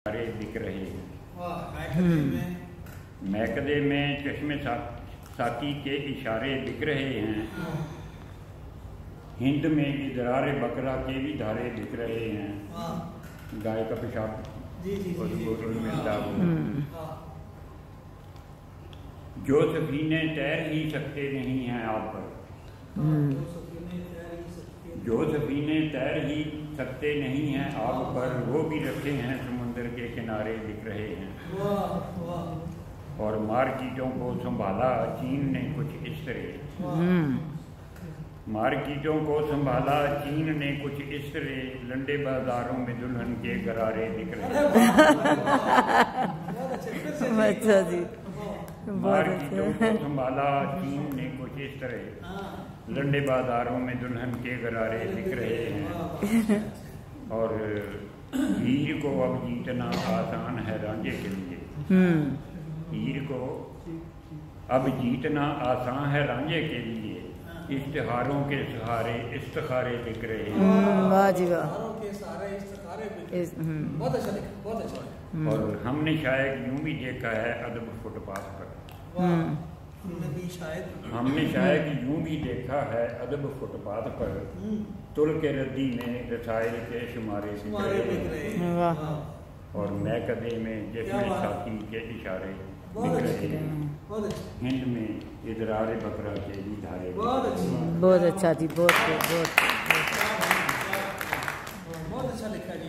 सारे दिख रहे हैं। मैकदे में चश्मे साकी के इशारे दिख रहे हैं। हिंद में इदरार बकरा के भी धारे दिख रहे हैं। गाय का पेशाब मिलता हुआ। जो सफीने तैर ही सकते नहीं हैं आप पर, जो सफीने तैर ही सकते नहीं हैं आग पर, वो भी रखे हैं समुंदर के किनारे दिख रहे हैं। और मार्केटों को संभाला चीन ने कुछ इस तरह, मार्केटों को संभाला चीन ने कुछ इस तरह, लंडे बाजारों में दुल्हन के गरारे दिख रहे हैं। अच्छा जी, मार्केटों को संभाला चीन ने कुछ इस तरह, लंडे बाजारों में दुल्हन के गरारे दिख रहे हैं। और हीर को अब जीतना आसान है रांझे के लिए, हीर को अब जीतना आसान है रांझे के लिए, इश्तिहारों के सहारे इस्तिखारे दिख रहे हैं। वाह जी वाह, बहुत अच्छा लिखा, बहुत अच्छा। और हमने शायद यूं भी देखा है अदब फुटपाथ पर, हमने शायद यूं भी देखा है अदब फुटपाथ पर, तुल के रद्दी में रसायल के शुमारे दिख रहे हैं। और मैकदे में चश्मे साकी के इशारे दिख रहे हैं। हिंद में इदरार बकरा के भी धारे। बहुत अच्छा जी, बहुत अच्छा लिखा जी।